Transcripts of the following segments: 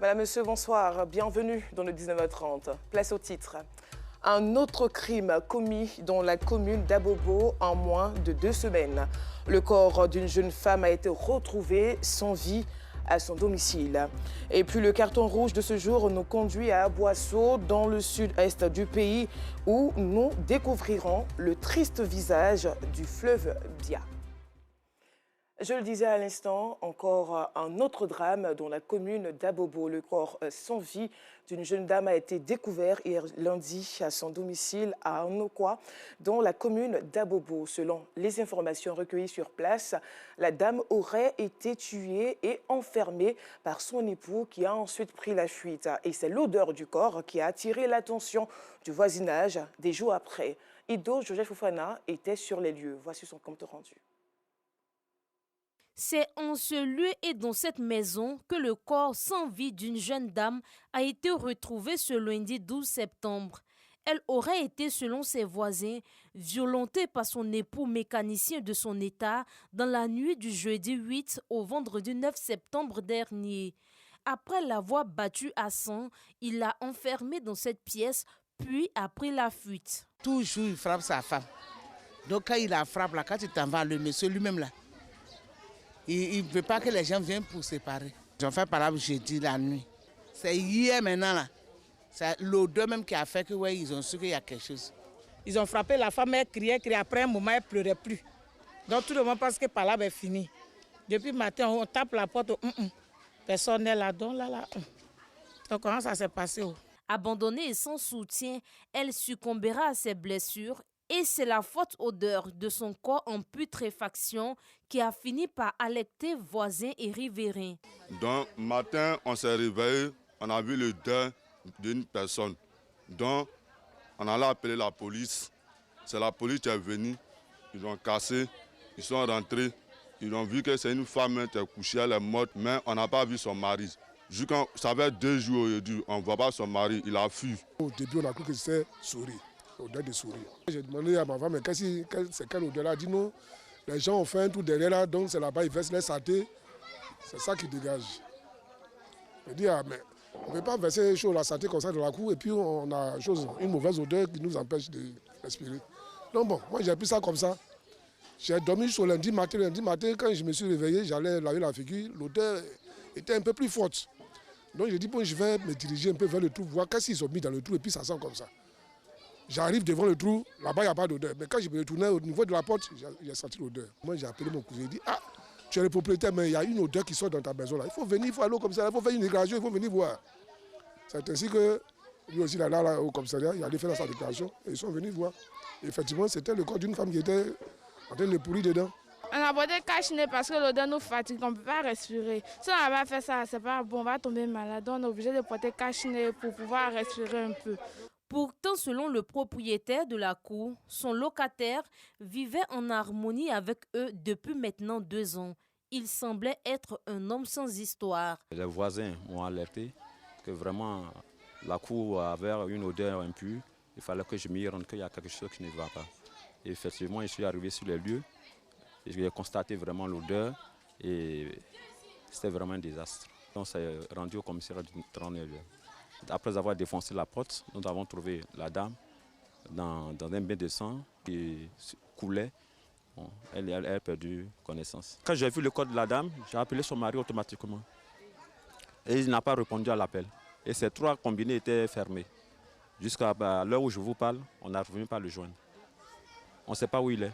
Madame, Monsieur, bonsoir. Bienvenue dans le 19h30. Place au titre. Un autre crime commis dans la commune d'Abobo en moins de 2 semaines. Le corps d'une jeune femme a été retrouvé sans vie à son domicile. Et puis le carton rouge de ce jour nous conduit à Aboisseau, dans le sud-est du pays, où nous découvrirons le triste visage du fleuve Bia. Je le disais à l'instant, encore un autre drame dans la commune d'Abobo. Le corps sans vie d'une jeune dame a été découvert hier lundi à son domicile à Arnoquois, dans la commune d'Abobo. Selon les informations recueillies sur place, la dame aurait été tuée et enfermée par son époux qui a ensuite pris la fuite. Et c'est l'odeur du corps qui a attiré l'attention du voisinage des jours après. Ido Joseph Fofana était sur les lieux. Voici son compte rendu. C'est en ce lieu et dans cette maison que le corps sans vie d'une jeune dame a été retrouvé ce lundi 12 septembre. Elle aurait été, selon ses voisins, violentée par son époux mécanicien de son état dans la nuit du jeudi 8 au vendredi 9 septembre dernier. Après l'avoir battue à sang, il l'a enfermée dans cette pièce, puis a pris la fuite. Toujours, il frappe sa femme. Donc quand il la frappe, là, quand il t'en va, le monsieur lui-même, là, il ne veut pas que les gens viennent pour séparer. Ils ont fait par là jeudi la nuit. C'est hier maintenant, là. C'est l'odeur même qui a fait que, ouais, ils ont su qu'il y a quelque chose. Ils ont frappé la femme, elle criait. Après un moment, elle ne pleurait plus. Donc tout le monde pense que par là, est fini. Depuis matin, on tape la porte. Personne n'est là. Donc là. Donc comment ça s'est passé? Abandonnée et sans soutien, elle succombera à ses blessures. Et c'est la forte odeur de son corps en putréfaction qui a fini par alerter voisins et riverains. Donc, matin, on s'est réveillé, on a vu le deuil d'une personne. Donc, on allait appeler la police. C'est la police qui est venue. Ils ont cassé, ils sont rentrés. Ils ont vu que c'est une femme qui est couchée, elle est morte, mais on n'a pas vu son mari. Ça fait 2 jours aujourd'hui, on ne voit pas son mari, il a fui. Au début, on a cru que c'était souris. Odeur de souris. J'ai demandé à ma femme, mais c'est quelle odeur là? Elle dit non, les gens ont fait un tour derrière là, donc c'est là-bas, ils versent les satés. C'est ça qui dégage. Je dis, mais on ne peut pas verser la saté comme ça dans la cour et puis on a une mauvaise odeur qui nous empêche de respirer. Donc bon, moi j'ai pris ça comme ça. J'ai dormi sur lundi matin. Lundi matin, quand je me suis réveillé, j'allais laver la figure, l'odeur était un peu plus forte. Donc j'ai dit, bon, je vais me diriger un peu vers le trou, voir qu'est-ce qu'ils ont mis dans le trou et puis ça sent comme ça. J'arrive devant le trou, là-bas il n'y a pas d'odeur. Mais quand je me retournais au niveau de la porte, j'ai senti l'odeur. Moi j'ai appelé mon cousin, il dit, ah, tu es le propriétaire, mais il y a une odeur qui sort dans ta maison là. Il faut venir, il faut aller au commissariat, il faut faire une déclaration, il faut venir voir. C'est ainsi que lui aussi là au commissariat, il allait faire sa déclaration et ils sont venus voir. Et effectivement, c'était le corps d'une femme qui était en train de pourrir dedans. On a abordé cache-nez parce que l'odeur nous fatigue, on ne peut pas respirer. Si on n'a pas fait ça, c'est pas bon, on va tomber malade. Donc on est obligé de porter cache-nez pour pouvoir respirer un peu. Pourtant, selon le propriétaire de la cour, son locataire vivait en harmonie avec eux depuis maintenant 2 ans. Il semblait être un homme sans histoire. Les voisins m'ont alerté que vraiment la cour avait une odeur impure. Il fallait que je m'y rende, qu'il y a quelque chose qui ne va pas. Et effectivement, je suis arrivé sur les lieux et j'ai constaté vraiment l'odeur et c'était vraiment un désastre. On s'est rendu au commissariat du 39. Après avoir défoncé la porte, nous avons trouvé la dame dans un bain de sang qui coulait. Bon, elle a perdu connaissance. Quand j'ai vu le corps de la dame, j'ai appelé son mari automatiquement. Et il n'a pas répondu à l'appel. Et ces 3 combinés étaient fermés. Jusqu'à l'heure où je vous parle, on n'a revenu pas le joindre. On ne sait pas où il est.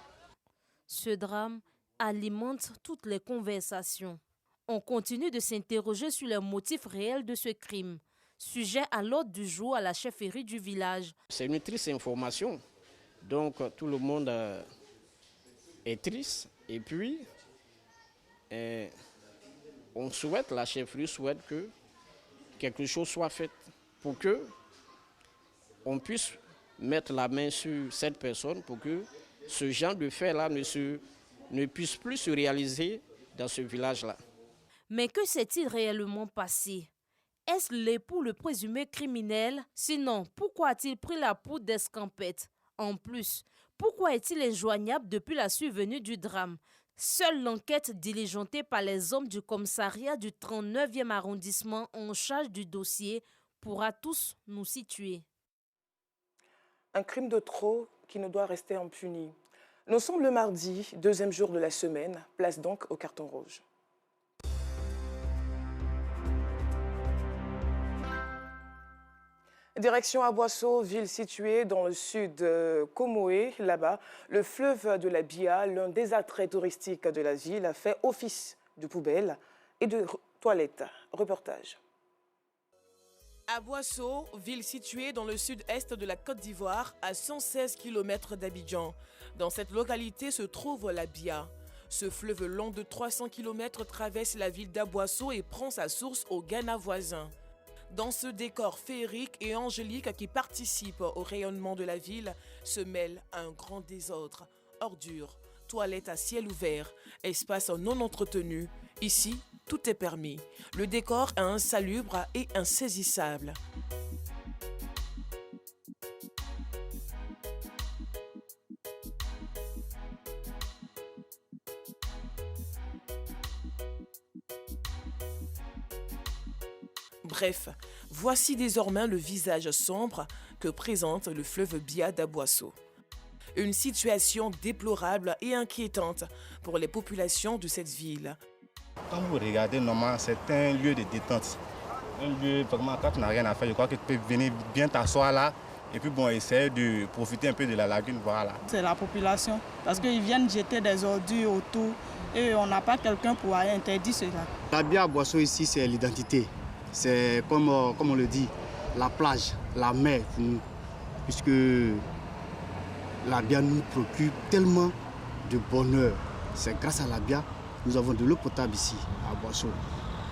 Ce drame alimente toutes les conversations. On continue de s'interroger sur les motifs réels de ce crime. Sujet à l'ordre du jour à la chefferie du village. C'est une triste information. Donc tout le monde est triste. Et puis, on souhaite, la chefferie souhaite que quelque chose soit fait pour que on puisse mettre la main sur cette personne pour que ce genre de fait-là ne puisse plus se réaliser dans ce village-là. Mais que s'est-il réellement passé? Est-ce l'époux le présumé criminel? Sinon, pourquoi a-t-il pris la poudre d'escampette? En plus, pourquoi est-il injoignable depuis la survenue du drame? Seule l'enquête diligentée par les hommes du commissariat du 39e arrondissement en charge du dossier pourra tous nous situer. Un crime de trop qui ne doit rester impuni. Nous sommes le mardi, deuxième jour de la semaine, place donc au carton rouge. Direction Aboisseau, ville située dans le sud de Comoé. Là-bas, le fleuve de la Bia, l'un des attraits touristiques de la ville, a fait office de poubelle et de toilette. Reportage. Aboisseau, ville située dans le sud-est de la Côte d'Ivoire, à 116 km d'Abidjan. Dans cette localité se trouve la Bia. Ce fleuve long de 300 km traverse la ville d'Aboisseau et prend sa source au Ghana voisin. Dans ce décor féerique et angélique qui participe au rayonnement de la ville, se mêle un grand désordre. Ordures, toilettes à ciel ouvert, espaces non entretenus. Ici, tout est permis. Le décor est insalubre et insaisissable. Bref, voici désormais le visage sombre que présente le fleuve Bia d'Aboisseau. Une situation déplorable et inquiétante pour les populations de cette ville. Quand vous regardez, normalement, c'est un lieu de détente. Un lieu, vraiment, quand tu n'as rien à faire, je crois que tu peux venir bien t'asseoir là et puis bon, essayer de profiter un peu de la lagune. Voilà. C'est la population, parce qu'ils viennent jeter des ordures autour et on n'a pas quelqu'un pour interdire cela. La Bia à Boisseau ici, c'est l'identité. C'est comme on le dit, la plage, la mer pour nous, puisque la Bia nous procure tellement de bonheur. C'est grâce à la Bia que nous avons de l'eau potable ici, à Boisseau.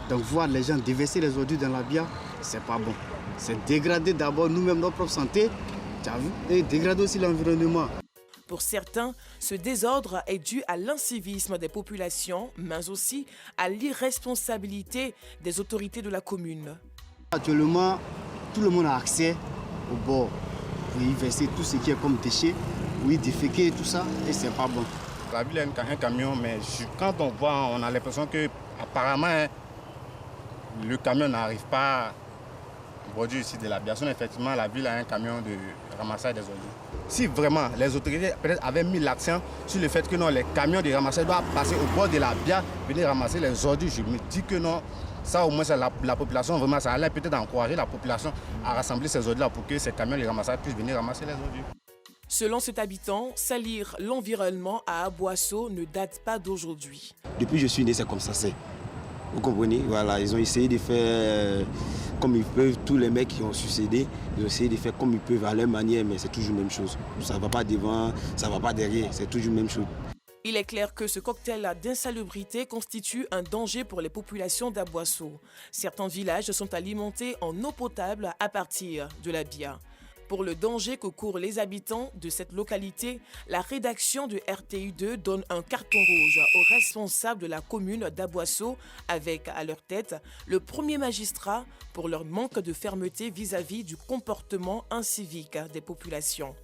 Donc voir les gens déverser les ordures dans la Bia, c'est pas bon. C'est dégrader d'abord nous-mêmes notre propre santé, tu as vu, et dégrader aussi l'environnement. Pour certains, ce désordre est dû à l'incivisme des populations, mais aussi à l'irresponsabilité des autorités de la commune. Actuellement, tout le monde a accès au bord pour y verser tout ce qui est comme déchets, pour y déféquer tout ça, et c'est pas bon. La ville a un camion, mais quand on voit, on a l'impression que apparemment le camion n'arrive pas au bord ici de la Bia. Effectivement, la ville a un camion de ramassage des ordures. Si vraiment les autorités peut-être avaient mis l'accent sur le fait que non, les camions de ramassage doivent passer au bord de la Bia, venir ramasser les ordures, je me dis que non, ça au moins la population, vraiment, ça allait peut-être encourager la population à rassembler ces ordures-là pour que ces camions de ramassage puissent venir ramasser les ordures. Selon cet habitant, salir l'environnement à Aboisseau ne date pas d'aujourd'hui. Depuis que je suis né, c'est comme ça, c'est. Vous comprenez? Voilà, ils ont essayé de faire comme ils peuvent. Tous les mecs qui ont succédé, ils ont essayé de faire comme ils peuvent à leur manière, mais c'est toujours la même chose. Ça ne va pas devant, ça ne va pas derrière, c'est toujours la même chose. Il est clair que ce cocktail d'insalubrité constitue un danger pour les populations d'Aboisseau. Certains villages sont alimentés en eau potable à partir de la Bia. Pour le danger que courent les habitants de cette localité, la rédaction de RTU2 donne un carton rouge aux responsables de la commune d'Aboisseau avec à leur tête le premier magistrat pour leur manque de fermeté vis-à-vis du comportement incivique des populations.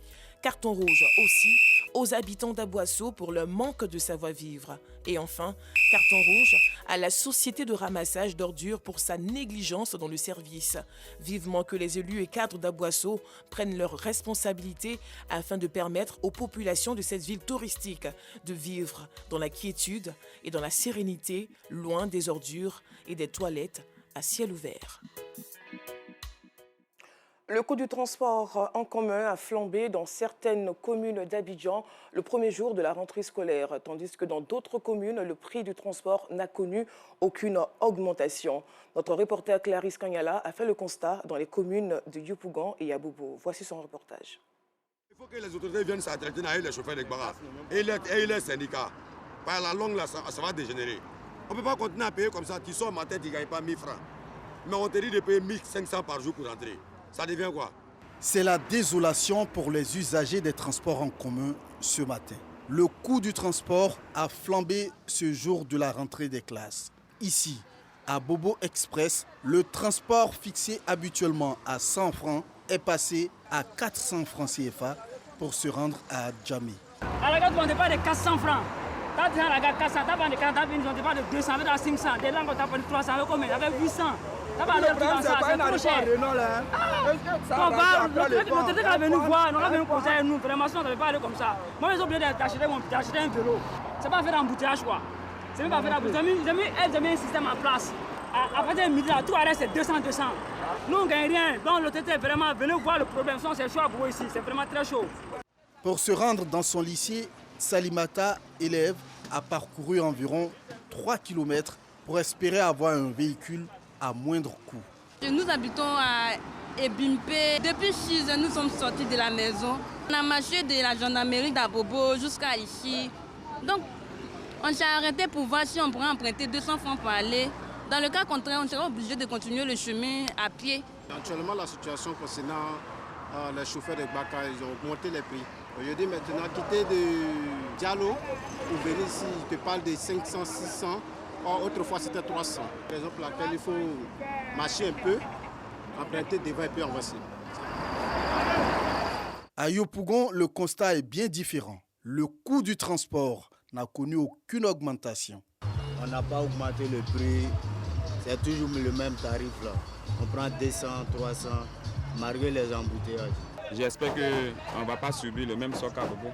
Carton rouge aussi aux habitants d'Aboisseau pour leur manque de savoir-vivre. Et enfin, carton rouge à la société de ramassage d'ordures pour sa négligence dans le service. Vivement que les élus et cadres d'Aboisseau prennent leurs responsabilités afin de permettre aux populations de cette ville touristique de vivre dans la quiétude et dans la sérénité, loin des ordures et des toilettes à ciel ouvert. Le coût du transport en commun a flambé dans certaines communes d'Abidjan le premier jour de la rentrée scolaire, tandis que dans d'autres communes, le prix du transport n'a connu aucune augmentation. Notre reporter Clarisse Kanyala a fait le constat dans les communes de Yopougon et Abobo. Voici son reportage. Il faut que les autorités viennent s'entretenir avec les chauffeurs de Gbara et les syndicats. Par la longue, là, ça va dégénérer. On ne peut pas continuer à payer comme ça. Tu sors matin, tu ne gagnes pas 1000 francs. Mais on te dit de payer 1500 par jour pour rentrer. Ça devient quoi? C'est la désolation pour les usagers des transports en commun ce matin. Le coût du transport a flambé ce jour de la rentrée des classes. Ici, à Bobo Express, le transport fixé habituellement à 100 francs est passé à 400 francs CFA pour se rendre à Djamé. À la gare, on ne demande pas de 400 francs. T'as déjà la gare 400, t'as pas de 40, t'as pas de 200, t'as 500. Des langues, t'as pas de 300, avec combien? Avec 800. T'as pas de dans ça, c'est trop cher. Le traité est venu voir, nous avons conseillé nous, vraiment, on ne devait pas aller comme ça. Moi, j'ai oublié d'acheter un vélo. C'est pas faire d'embouteillage, quoi. C'est même pas faire d'embouteillage. J'ai mis un système en place. À partir de midi, là, tout arrête, c'est 200. Nous, on ne gagne rien. Donc, le traité, vraiment, venez voir le problème. C'est chaud à boire ici, c'est vraiment très chaud. Pour se rendre dans son lycée, Salimata, élève, a parcouru environ 3 km pour espérer avoir un véhicule à moindre coût. Nous habitons à Ebimpe. Depuis 6 ans, nous sommes sortis de la maison. On a marché de la gendarmerie d'Abobo jusqu'à ici. Donc, on s'est arrêté pour voir si on pourrait emprunter 200 francs pour aller. Dans le cas contraire, on serait obligé de continuer le chemin à pied. Actuellement, la situation concernant les chauffeurs de Baka, ils ont augmenté les prix. Aujourd'hui, maintenant, quitter de Diallo pour venir ici, je te parle de 500, 600. Autrefois, c'était 300. Raison pour laquelle il faut marcher un peu, emprunter devant et puis avancer. À Yopougon, le constat est bien différent. Le coût du transport n'a connu aucune augmentation. On n'a pas augmenté le prix, c'est toujours le même tarif là. On prend 200, 300, malgré les embouteillages. J'espère qu'on ne va pas subir le même sort qu'à Bobo.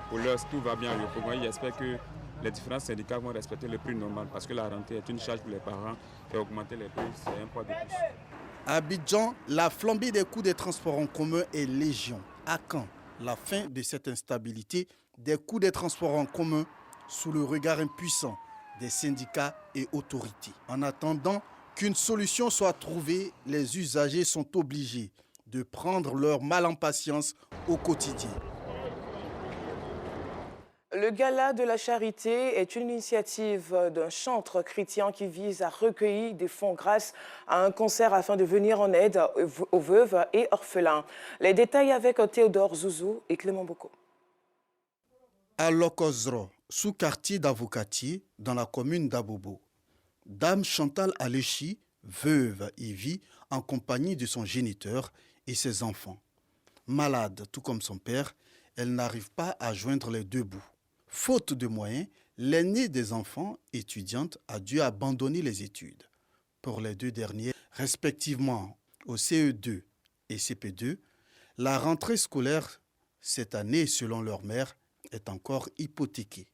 Pour l'heure, tout va bien à Yopougon. J'espère que les différents syndicats vont respecter le prix normal parce que la rentrée est une charge pour les parents et augmenter les prix, c'est un poids de plus. À Abidjan, la flambée des coûts des transports en commun est légion. À quand la fin de cette instabilité des coûts des transports en commun sous le regard impuissant des syndicats et autorités? En attendant qu'une solution soit trouvée, les usagers sont obligés de prendre leur mal en patience au quotidien. Le Gala de la Charité est une initiative d'un chantre chrétien qui vise à recueillir des fonds grâce à un concert afin de venir en aide aux veuves et orphelins. Les détails avec Théodore Zouzou et Clément Boko. À Lokozro, sous-quartier d'Avocatier, dans la commune d'Abobo, Dame Chantal Aléchi, veuve, y vit en compagnie de son géniteur et ses enfants. Malade, tout comme son père, elle n'arrive pas à joindre les deux bouts. Faute de moyens, l'aînée des enfants, étudiante, a dû abandonner les études. Pour les deux derniers, respectivement au CE2 et CP2, la rentrée scolaire cette année, selon leur mère, est encore hypothéquée.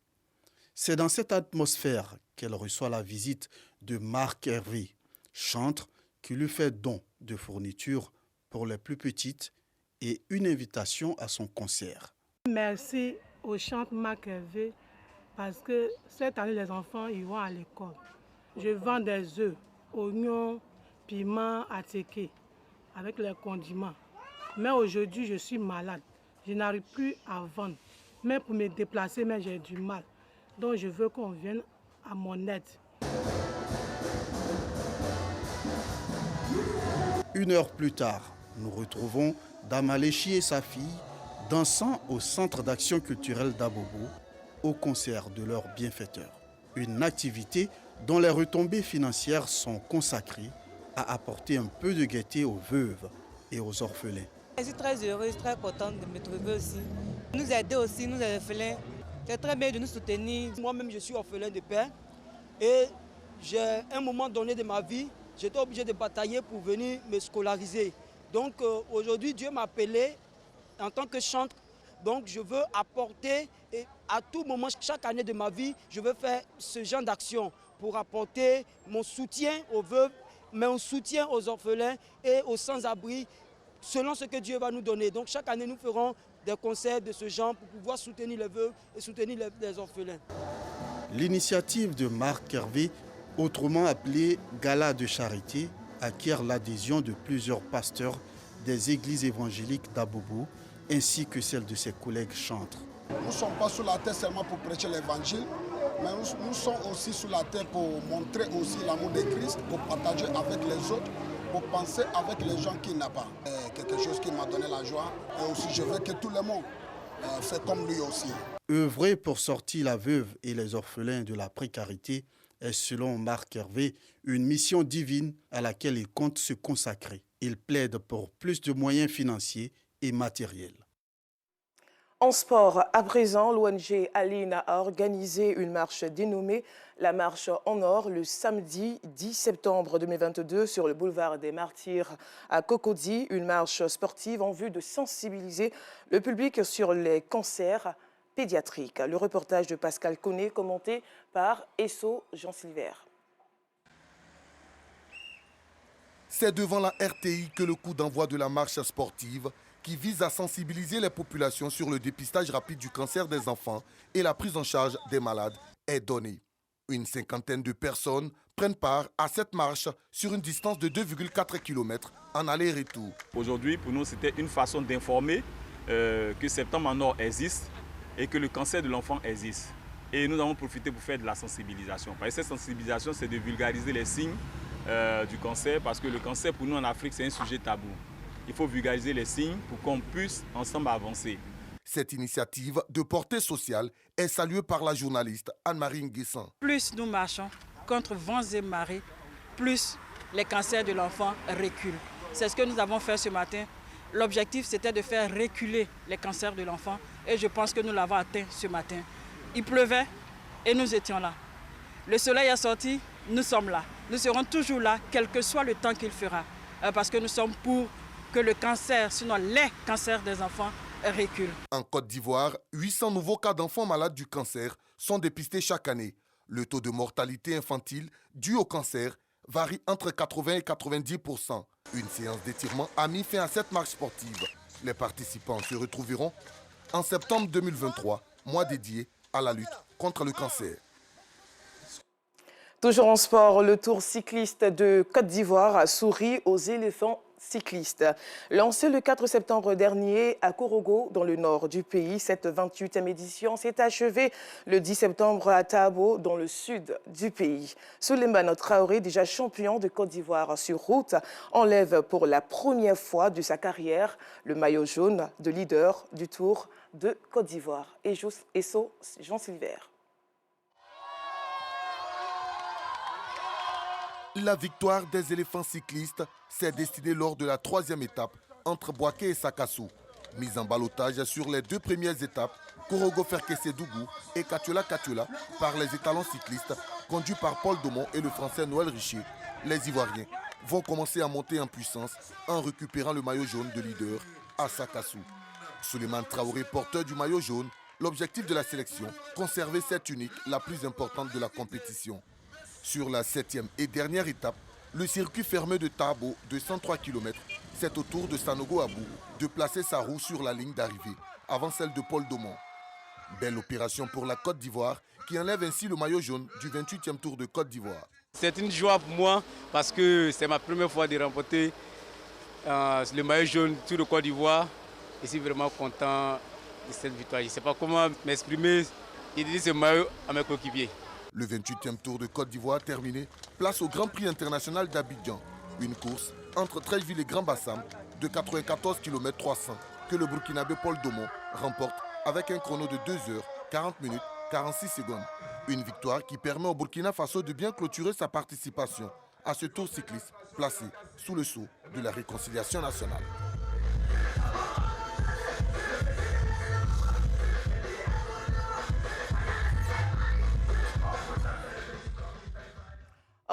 C'est dans cette atmosphère qu'elle reçoit la visite de Marc Hervé, chantre qui lui fait don de fournitures pour les plus petites et une invitation à son concert. Merci au chantre Marc Hervé parce que cette année, les enfants ils vont à l'école. Je vends des œufs, oignons, piments, attiqués avec les condiments. Mais aujourd'hui, je suis malade. Je n'arrive plus à vendre. Mais pour me déplacer, j'ai du mal. Donc je veux qu'on vienne à mon aide. Une heure plus tard, nous retrouvons Dame Aléchi et sa fille dansant au centre d'action culturelle d'Abobo au concert de leur bienfaiteur. Une activité dont les retombées financières sont consacrées à apporter un peu de gaieté aux veuves et aux orphelins. Je suis très heureuse, très contente de me trouver aussi. Nous aider aussi, nous orphelins. C'est très bien de nous soutenir. Moi-même, je suis orphelin de père et j'ai un moment donné de ma vie, j'étais obligé de batailler pour venir me scolariser. Donc aujourd'hui, Dieu m'a appelé en tant que chantre. Donc je veux apporter, et à tout moment, chaque année de ma vie, je veux faire ce genre d'action pour apporter mon soutien aux veuves, mon soutien aux orphelins et aux sans-abri, selon ce que Dieu va nous donner. Donc chaque année, nous ferons des concerts de ce genre pour pouvoir soutenir les veuves et soutenir les orphelins. L'initiative de Marc Hervé, autrement appelée Gala de Charité, acquiert l'adhésion de plusieurs pasteurs des églises évangéliques d'Abobo, ainsi que celle de ses collègues chantres. Nous ne sommes pas sur la terre seulement pour prêcher l'évangile, mais nous sommes aussi sur la terre pour montrer aussi l'amour de Christ, pour partager avec les autres, pour penser avec les gens qui n'ont pas. Quelque chose qui m'a donné la joie. Et aussi, je veux que tout le monde fait comme lui aussi. Œuvrer pour sortir la veuve et les orphelins de la précarité est, selon Marc Hervé, une mission divine à laquelle il compte se consacrer. Il plaide pour plus de moyens financiers et matériels. En sport, à présent, l'ONG Aline a organisé une marche dénommée la Marche en Or le samedi 10 septembre 2022 sur le boulevard des Martyrs à Cocody. Une marche sportive en vue de sensibiliser le public sur les cancers pédiatriques. Le reportage de Pascal Koné, commenté par Esso Jean-Silver. C'est devant la RTI que le coup d'envoi de la marche sportive qui vise à sensibiliser les populations sur le dépistage rapide du cancer des enfants et la prise en charge des malades est donné. Une cinquantaine de personnes prennent part à cette marche sur une distance de 2,4 km en aller-retour. Aujourd'hui, pour nous, c'était une façon d'informer que Septembre en Or existe et que le cancer de l'enfant existe. Et nous avons profité pour faire de la sensibilisation. Parce que cette sensibilisation, c'est de vulgariser les signes du cancer, parce que le cancer, pour nous en Afrique, c'est un sujet tabou. Il faut vulgariser les signes pour qu'on puisse ensemble avancer. Cette initiative de portée sociale est saluée par la journaliste Anne-Marie Nguessan. Plus nous marchons contre vents et marées, plus les cancers de l'enfant reculent. C'est ce que nous avons fait ce matin. L'objectif, c'était de faire reculer les cancers de l'enfant et je pense que nous l'avons atteint ce matin. Il pleuvait et nous étions là. Le soleil est sorti, nous sommes là. Nous serons toujours là, quel que soit le temps qu'il fera, parce que nous sommes pour que le cancer, sinon les cancers des enfants, reculent. En Côte d'Ivoire, 800 nouveaux cas d'enfants malades du cancer sont dépistés chaque année. Le taux de mortalité infantile dû au cancer varie entre 80 et 90%. Une séance d'étirement a mis fin à cette marche sportive. Les participants se retrouveront en septembre 2023, mois dédié à la lutte contre le cancer. Toujours en sport, le Tour cycliste de Côte d'Ivoire sourit aux éléphants cyclistes. Lancé le 4 septembre dernier à Korogo, dans le nord du pays, cette 28e édition s'est achevée le 10 septembre à Tabo, dans le sud du pays. Souleymane Traoré, déjà champion de Côte d'Ivoire sur route, enlève pour la première fois de sa carrière le maillot jaune de leader du Tour de Côte d'Ivoire. Et Esso Jean-Silver. La victoire des éléphants cyclistes s'est destinée lors de la 3e étape entre Boaké et Sakassou. Mise en ballottage sur les 2 premières étapes, Korogo-Ferkessé-Dougou et Katiola-Katiola par les étalons cyclistes conduits par Paul Domon et le français Noël Richer. Les Ivoiriens vont commencer à monter en puissance en récupérant le maillot jaune de leader à Sakassou. Souleymane Traoré, porteur du maillot jaune, l'objectif de la sélection, conserver cette unique la plus importante de la compétition. Sur la 7e et dernière étape, le circuit fermé de Tabo de 103 km, c'est au tour de Sanogo Abou de placer sa roue sur la ligne d'arrivée, avant celle de Paul Domon. Belle opération pour la Côte d'Ivoire, qui enlève ainsi le maillot jaune du 28e Tour de Côte d'Ivoire. C'est une joie pour moi, parce que c'est ma première fois de remporter le maillot jaune du Tour de Côte d'Ivoire. Je suis vraiment content de cette victoire. Je ne sais pas comment m'exprimer et dédier ce maillot à mes coéquipiers. Le 28e Tour de Côte d'Ivoire terminé, place au Grand Prix international d'Abidjan. Une course entre Treichville et Grand Bassam de 94 km 300 que le Burkinabé Paul Domon remporte avec un chrono de 2 heures, 40 minutes, 46 secondes. Une victoire qui permet au Burkina Faso de bien clôturer sa participation à ce tour cycliste placé sous le sceau de la réconciliation nationale.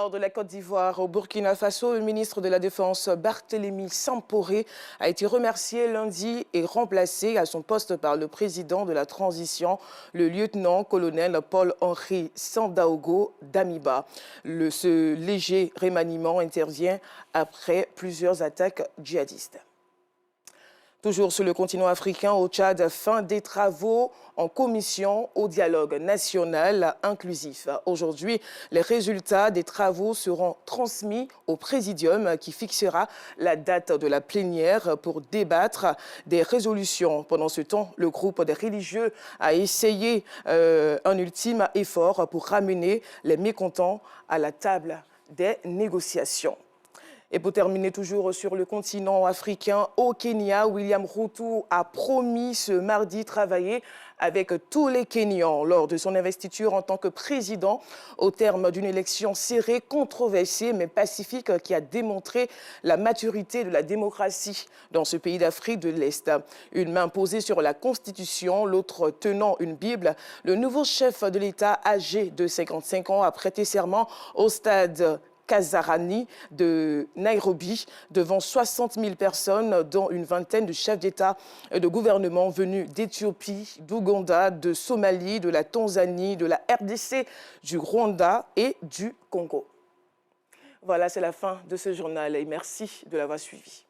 Hors de la Côte d'Ivoire, au Burkina Faso, le ministre de la Défense Barthélémy Samporé a été remercié lundi et remplacé à son poste par le président de la transition, le lieutenant-colonel Paul-Henri Sandaogo Damiba. Ce léger remaniement intervient après plusieurs attaques djihadistes. Toujours sur le continent africain, au Tchad, fin des travaux en commission au dialogue national inclusif. Aujourd'hui, les résultats des travaux seront transmis au présidium qui fixera la date de la plénière pour débattre des résolutions. Pendant ce temps, le groupe des religieux a essayé un ultime effort pour ramener les mécontents à la table des négociations. Et pour terminer toujours sur le continent africain, au Kenya, William Ruto a promis ce mardi travailler avec tous les Kenyans lors de son investiture en tant que président au terme d'une élection serrée, controversée mais pacifique qui a démontré la maturité de la démocratie dans ce pays d'Afrique de l'Est. Une main posée sur la Constitution, l'autre tenant une Bible, le nouveau chef de l'État âgé de 55 ans a prêté serment au stade Kasarani de Nairobi devant 60 000 personnes, dont une vingtaine de chefs d'État et de gouvernement venus d'Éthiopie, d'Ouganda, de Somalie, de la Tanzanie, de la RDC, du Rwanda et du Congo. Voilà, c'est la fin de ce journal et merci de l'avoir suivi.